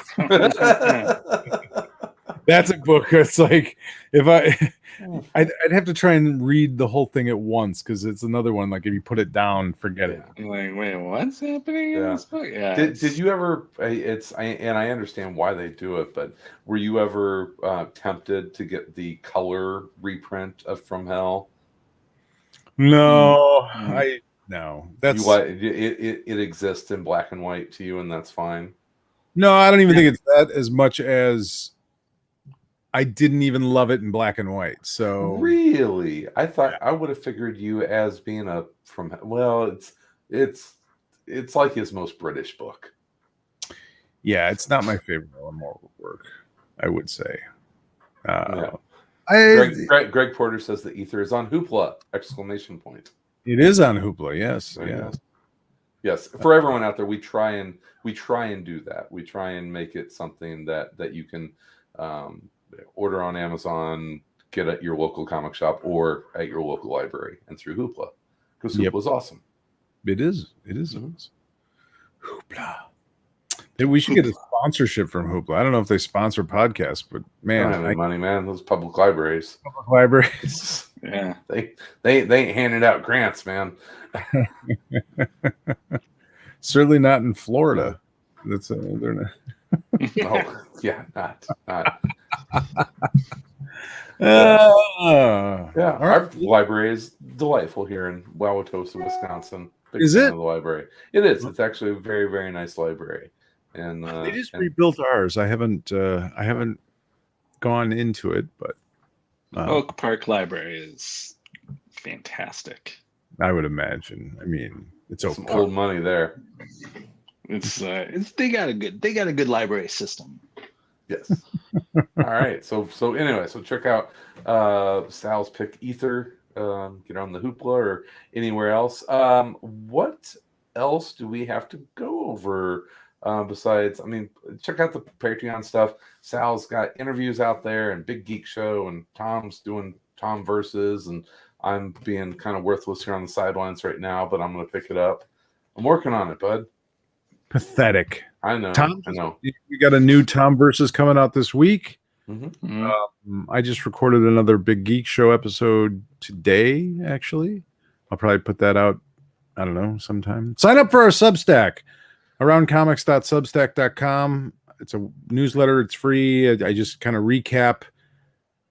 That's a book. It's like if I'd have to try and read the whole thing at once because it's another one. Like if you put it down, forget it. I'm like, wait, what's happening in this book? Yeah. Did you ever? And I understand why they do it, but were you ever tempted to get the color reprint of From Hell? No, Mm. no. That's it exists in black and white to you, and that's fine. no. I don't even think it's that as much as I didn't even love it in black and white. So Really, I thought I would have figured you as being a from. Well, it's like his most British book. yeah, it's not my favorite moral work. I would say. Yeah. Greg Porter says the ether is on Hoopla! Exclamation point. It is on Hoopla. Yes. There you Yes. go. Yes. For everyone out there, we try and do that. We try and make it something that you can order on Amazon, get at your local comic shop, or at your local library, and through Hoopla, because Hoopla is awesome. It is. It is. Hoopla. We should get a sponsorship from Hoopla. I don't know if they sponsor podcasts, but man, I don't have any money, man. Those public libraries. Public libraries. Yeah. They ain't handing out grants, man. Certainly not in Florida. That's they're not. Oh yeah, not. Yeah, our library is delightful here in Wauwatosa, Wisconsin. Big Is fan it? of the library? It is. It's actually a very, very nice library. And they just rebuilt ours. I haven't gone into it, but Oak Park Library is fantastic. I would imagine. I mean, it's Oak some Park. old money there. It's they got a good library system. Yes. All right. So anyway, so check out Sal's pick Ether. Get on the Hoopla or anywhere else. What else do we have to go over besides? I mean, check out the Patreon stuff. Sal's got interviews out there and Big Geek Show, and Tom's doing Tom versus, and I'm being kind of worthless here on the sidelines right now, but I'm going to pick it up. I'm working on it, bud. Pathetic. I know. Tom, I know. We got a new Tom versus coming out this week. Mm-hmm. I just recorded another Big Geek Show episode today, actually. I'll probably put that out, I don't know, sometime. Sign up for our Substack, aroundcomics.substack.com. It's a newsletter. It's free. I just kind of recap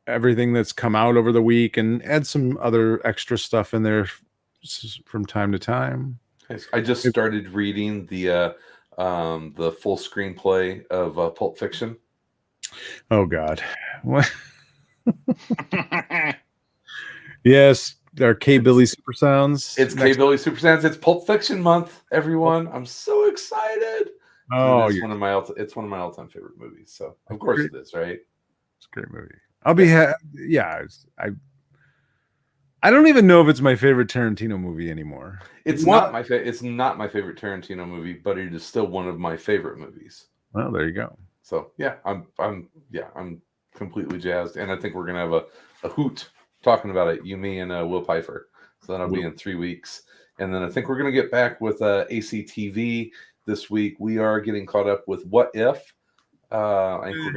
everything that's come out over the week and add some other extra stuff in there from time to time. I just started reading the full screenplay of Pulp Fiction. Oh God. What? Yes, our K Billy Super Sounds. It's K Billy Super Sounds. It's Pulp Fiction month, everyone. I'm so excited. Oh, it's one of my all-time favorite movies. So of course it is, right? It's a great movie. I'll be I don't even know if it's my favorite Tarantino movie anymore. It's not my favorite Tarantino movie, but it is still one of my favorite movies. Well, there you go. So yeah, I'm completely jazzed, and I think we're gonna have a hoot talking about it. You, me, and Will Pfeiffer. So that'll be in 3 weeks, and then I think we're gonna get back with ACTV this week. We are getting caught up with What If. I think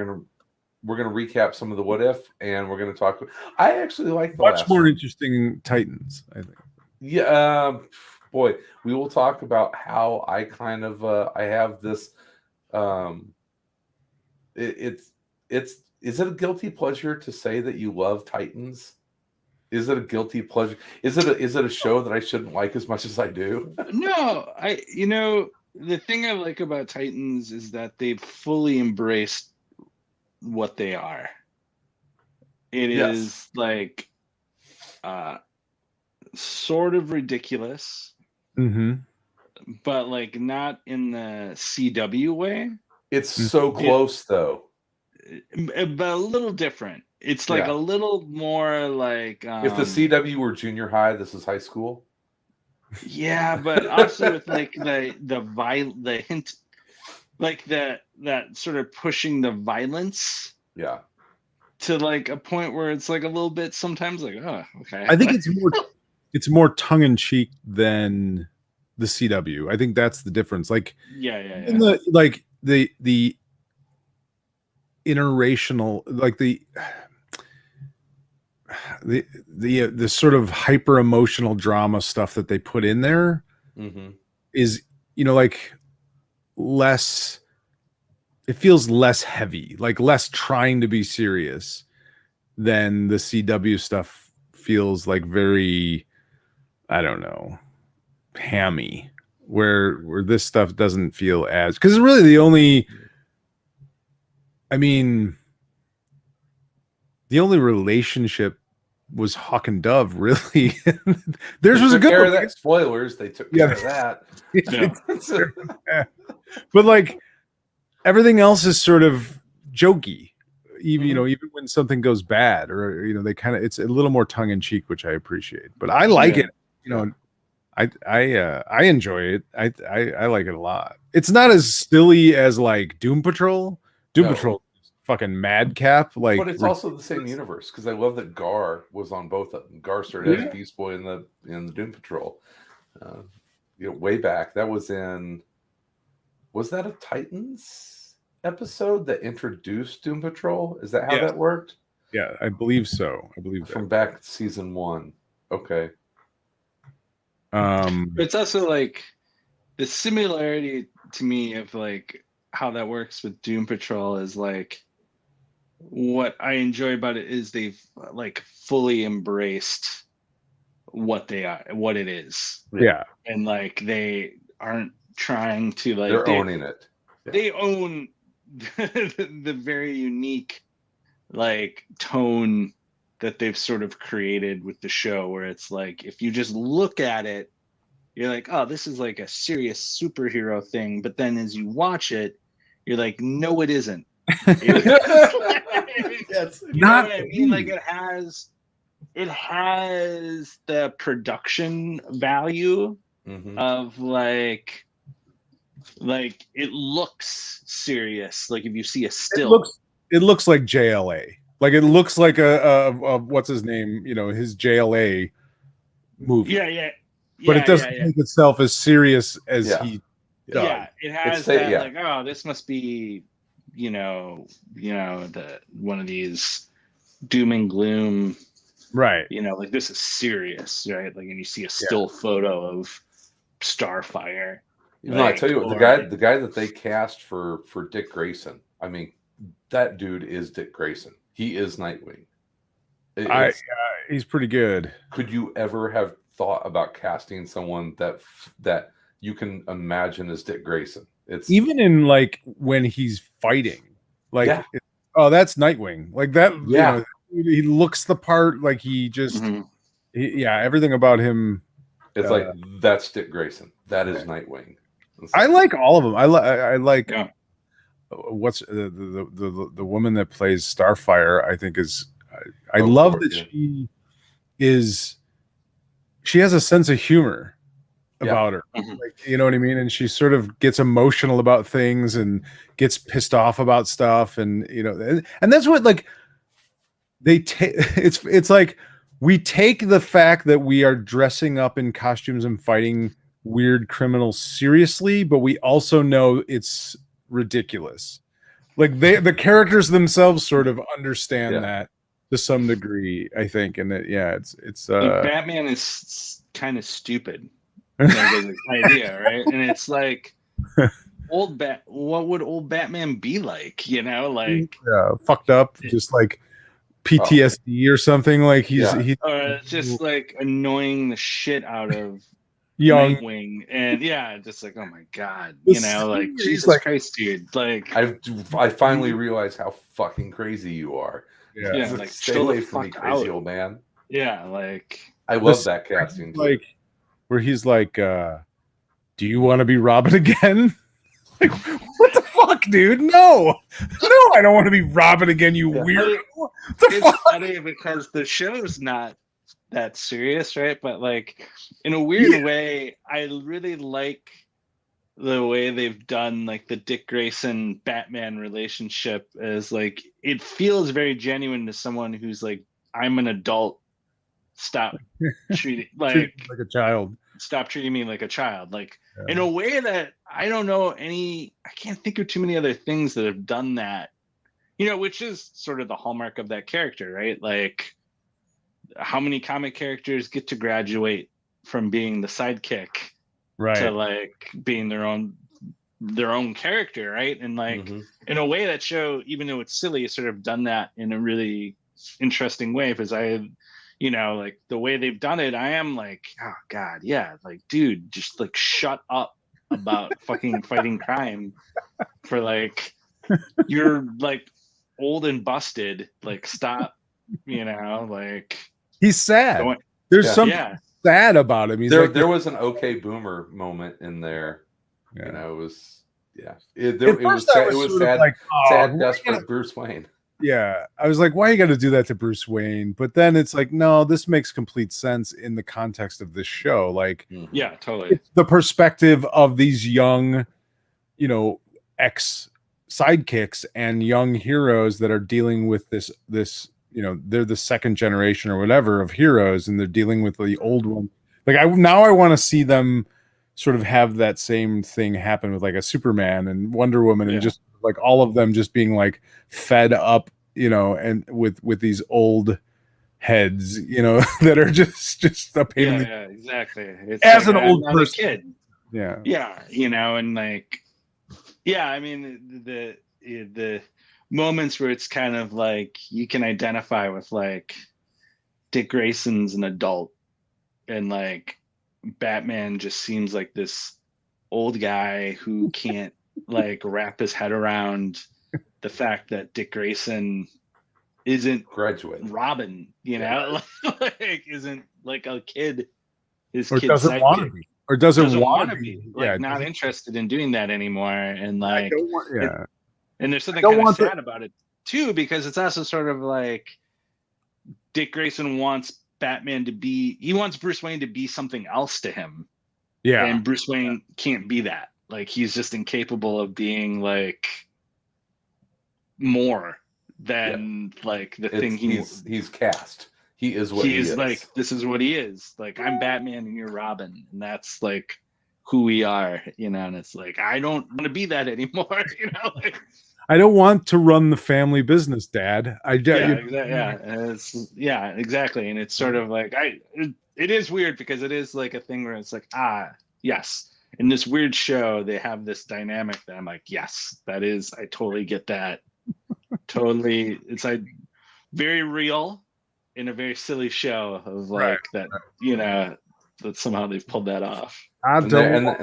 we're gonna recap some of the What If, and we're gonna talk. I actually like the much more interesting Titans, I think. Yeah, boy, we will talk about how I kind of I have this. Is it a guilty pleasure to say that you love Titans? Is it a guilty pleasure? Is it a show that I shouldn't like as much as I do? No, the thing I like about Titans is that they've fully embraced what they are. It is like sort of ridiculous, but like not in the CW way. It's so close though, but a little different. It's like a little more like if the CW were junior high, this is high school. Yeah, but also with like the hint, like that sort of pushing the violence. Yeah. To like a point where it's like a little bit sometimes like, oh, okay. I think it's more tongue in cheek than the CW. I think that's the difference. Like, yeah. in the interracial, like the sort of hyper emotional drama stuff that they put in there is, like less, it feels less heavy, like less trying to be serious than the CW stuff feels like very, I don't know, hammy, where this stuff doesn't feel as, because it's really the only, I mean, the only relationship was Hawk and Dove, really. Theirs was a good one. That. Spoilers, they took care of that. Yeah. But like everything else is sort of jokey. Even even when something goes bad, or they kind of, it's a little more tongue in cheek, which I appreciate. But I like it. I enjoy it. I like it a lot. It's not as silly as like Doom Patrol. Doom Patrol is fucking madcap. Like, but it's also the same universe, because I love that Gar was on both of them. Gar started as Beast Boy in the Doom Patrol. Way back. That was that a Titans episode that introduced Doom Patrol? Is that how that worked? Yeah, I believe so. I believe from back season 1. Okay. It's also like the similarity to me of like how that works with Doom Patrol is like, what I enjoy about it is they've like fully embraced what they are, what it is. Yeah. And like they aren't trying to like, they're owning it. Yeah. They own the very unique like tone that they've sort of created with the show, where it's like, if you just look at it, you're like, oh, this is like a serious superhero thing. But then as you watch it, you're like, no, it isn't. Yes, not what I mean. Like it has the production value of like it looks serious. Like if you see a still, it looks like JLA. Like it looks like a what's his name? His JLA movie. Yeah. But it doesn't take itself as serious as he does. Yeah, it has like, oh, this must be, the one of these doom and gloom. Right. Like this is serious, right? Like, and you see a still photo of Starfire. No, I tell you what, the guy that they cast for Dick Grayson, I mean, that dude is Dick Grayson. He is Nightwing. He's pretty good. Could you ever have thought about casting someone that you can imagine as Dick Grayson? It's even in like when he's fighting, like, oh, that's Nightwing. Like that. Yeah, he looks the part. Like he just, everything about him. It's like that's Dick Grayson. That is Nightwing. I like all of them. I like. What's the woman that plays Starfire? I think is. I love that she has a sense of humor about her. Like, you know what I mean? And she sort of gets emotional about things and gets pissed off about stuff, and and that's what like they take. It's like we take the fact that we are dressing up in costumes and fighting weird criminals seriously, but we also know it's ridiculous. Like the characters themselves sort of understand that to some degree, I think, and that it's Batman is kind of stupid. Like, as an idea, right? And it's like what would old Batman be like? Like fucked up, just like PTSD or something. Like he's just like annoying the shit out of young Nightwing, and just like, oh my god, like Jesus Christ, dude. Like I finally realized how fucking crazy you are. Yeah, like stay away from me, crazy old man. Yeah, like I love that casting. Like where he's like, do you want to be Robin again? Like, what the fuck, dude? No, I don't want to be Robin again, you weirdo. It's funny because the show's not that serious, right? But like in a weird way, I really like the way they've done like the Dick Grayson Batman relationship. Is like, it feels very genuine to someone who's like, I'm an adult, stop treating like a child, stop treating me like a child, like in a way that I don't know I can't think of too many other things that have done that which is sort of the hallmark of that character, right? Like, how many comic characters get to graduate from being the sidekick to like being their own character, right? And like in a way, that show, even though it's silly, sort of done that in a really interesting way. Because like the way they've done it, I am like, oh god, yeah, like dude, just like shut up about fucking fighting crime for like you're like old and busted, like stop, like he's sad. There's something sad about him. He's there was an okay boomer moment in there. It was it was sad, like, sad, desperate Bruce Wayne. Yeah, I was like, why you got to do that to Bruce Wayne? But then it's like, no, this makes complete sense in the context of this show. Like, yeah, totally. It's the perspective of these young, ex sidekicks and young heroes that are dealing with this, they're the second generation or whatever of heroes, and they're dealing with the old one. Like, I want to see them sort of have that same thing happen with like a Superman and Wonder Woman, and just like all of them just being like fed up, and with these old heads, that are just a pain in the... Yeah, exactly. It's as like an old person. Kid. Yeah, and like, I mean, the moments where it's kind of like you can identify with like Dick Grayson's an adult, and like Batman just seems like this old guy who can't like wrap his head around the fact that Dick Grayson isn't Robin, like isn't like a kid. His kid doesn't want to be, or doesn't want to be, like not interested in doing that anymore, and like and there's something kind of sad about it too, because it's also sort of like Dick Grayson wants Batman to be, he wants Bruce Wayne to be something else to him. Yeah. And Bruce Wayne can't be that. Like, he's just incapable of being like more than like the thing he's cast. He is what he is. Like, this is what he is. Like, I'm Batman and you're Robin. And that's like who we are, and it's like, I don't want to be that anymore, like, I don't want to run the family business, Dad. Exactly. And it's sort of like, it is weird because it is like a thing where it's like, yes. In this weird show, they have this dynamic that I'm like, yes, that is, I totally get that. Totally. It's like very real in a very silly show of like that, that somehow they've pulled that off. And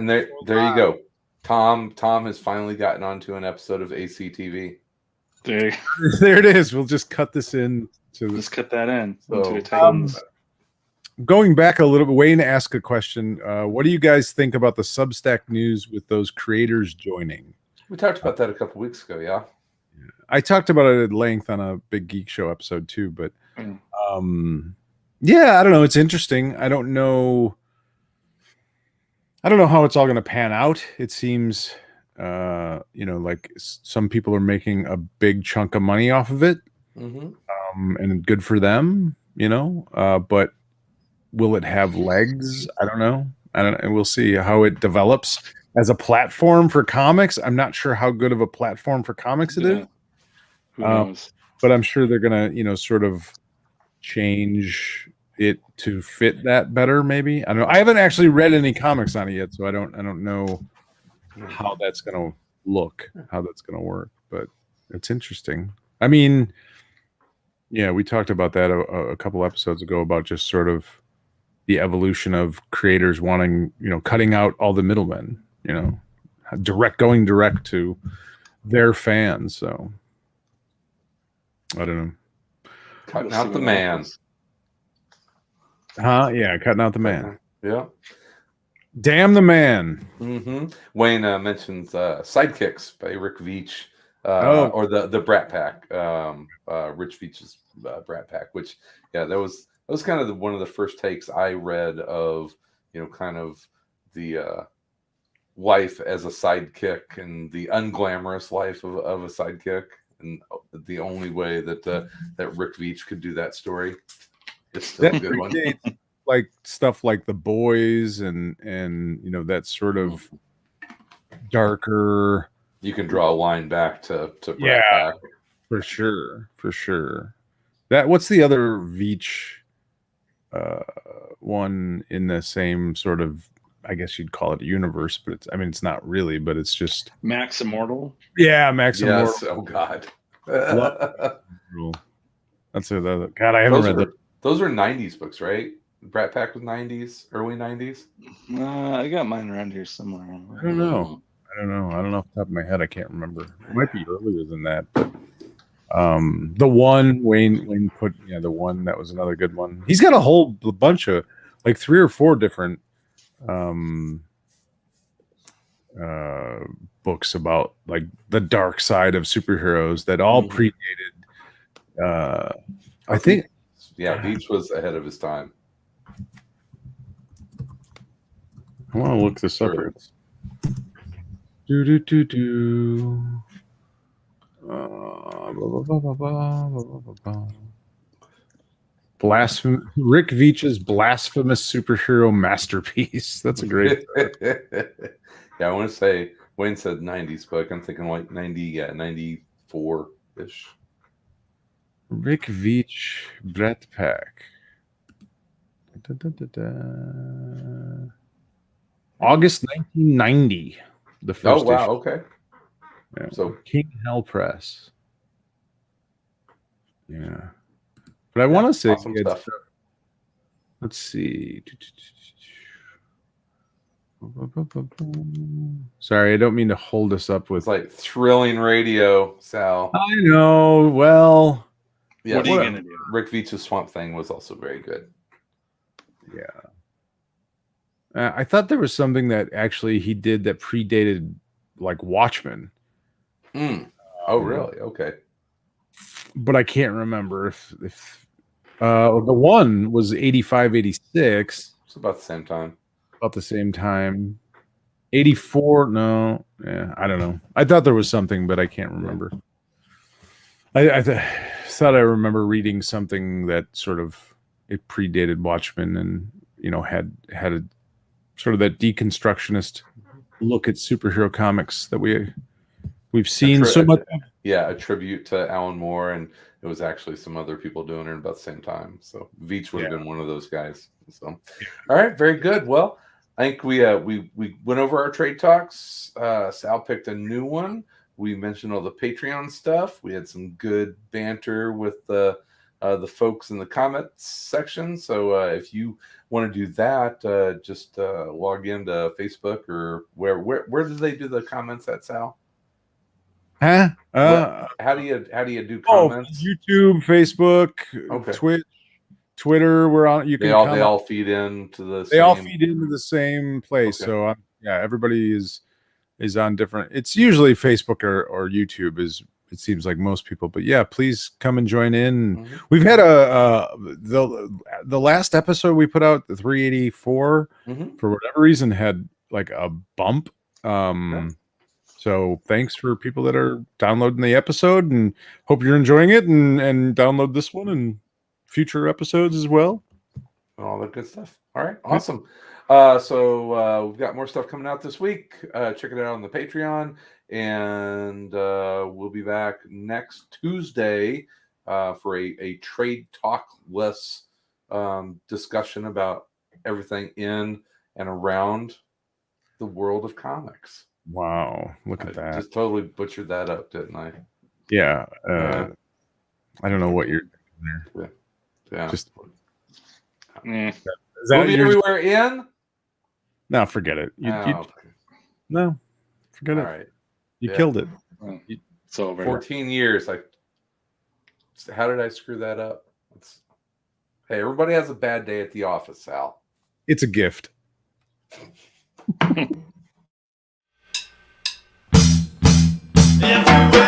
there you go. Tom has finally gotten onto an episode of ACTV. There it is. We'll just cut this in. Just cut that in. So, going back a little bit, Wayne asked a question. What do you guys think about the Substack news with those creators joining? We talked about that a couple weeks ago, yeah. I talked about it at length on a Big Geek Show episode too, but I don't know. It's interesting. I don't know how it's all going to pan out. It seems, like some people are making a big chunk of money off of it, and good for them, but will it have legs? I don't know. And we'll see how it develops as a platform for comics. I'm not sure how good of a platform for comics it is. Who knows? But I'm sure they're going to, sort of change it to fit that better, maybe. I don't know. I haven't actually read any comics on it yet, so I don't know how that's going to look, how that's going to work, but it's interesting. I mean, we talked about that a couple episodes ago about just sort of the evolution of creators wanting, cutting out all the middlemen, going direct to their fans. So I don't know. Cutting out the man. Yeah, cutting out the man. Yeah. Damn the man. Wayne mentions Sidekicks by Rick Veitch, or the Brat Pack, Rich Veitch's Brat Pack, which that was kind of one of the first takes I read of kind of the life as a sidekick and the unglamorous life of a sidekick, and the only way that Rick Veitch could do that story. It's still a good one. Like stuff like The Boys and that sort of darker. You can draw a line back to Brat Pack. For sure. What's the other Veach one in the same sort of, I guess you'd call it a universe, but it's not really, but it's just Max Immortal. Yeah, Max Yes. Immortal. Oh God. That's another. God, I haven't read those are 90s books, right? Brat Pack was 90s, early 90s. I got mine around here somewhere. I don't know off the top of my head. I can't remember. It might be earlier than that, but the one Wayne put, the one that was another good one. He's got a whole bunch of like 3 or 4 different books about like the dark side of superheroes that all predated. I think, Veach was ahead of his time. I want to look this up. Rick Veach's blasphemous superhero masterpiece. That's a great. I want to say Wayne said 90s book. I'm thinking like 94 ish. Rick Veach, Brat Pack. August 1990. The first issue. Okay. Yeah. So King Hell Press. Yeah. But I want to say, awesome stuff. Let's see. Sorry, I don't mean to hold us up with it's like thrilling radio, Sal. I know. Well, yeah. What are you gonna do? Rick Veach's Swamp Thing was also very good. Yeah. I thought there was something that actually he did that predated like Watchmen. Oh, really? Okay. But I can't remember if the one was 85, 86. It's about the same time. About the same time. 84, no. Yeah, I don't know. I thought there was something, but I can't remember. I thought I remember reading something that sort of it predated Watchmen and had a sort of that deconstructionist look at superhero comics that we've seen so much. Yeah, a tribute to Alan Moore, and it was actually some other people doing it about the same time. So Veach would have been one of those guys. So, all right, very good. Well, I think we went over our trade talks. Sal picked a new one. We mentioned all the Patreon stuff. We had some good banter with the folks in the comments section. So if you want to do that, just log into Facebook or where do they do the comments at, Sal? Huh? How do you do comments? YouTube, Facebook, Twitch, Twitter. We're on. You can. They all feed into the. They all feed into the same place. Okay. So everybody is on different. It's usually Facebook or YouTube. It seems like most people, but yeah, please come and join in. Mm-hmm. We've had the last episode we put out, the 384, for whatever reason had like a bump. So thanks for people that are downloading the episode, and hope you're enjoying it and download this one and future episodes as well. All that good stuff. All right. Awesome. So we've got more stuff coming out this week. Check it out on the Patreon, and we'll be back next Tuesday for a trade talk-less discussion about everything in and around the world of comics. Wow, look at that. Just totally butchered that up, didn't I? Yeah. I don't know what you're doing there. Yeah. Just is that movie everywhere in? No, forget it. No, forget it. All right. You killed it. It's over. 14 years. How did I screw that up? Hey, everybody has a bad day at the office, Sal. It's a gift. Everywhere.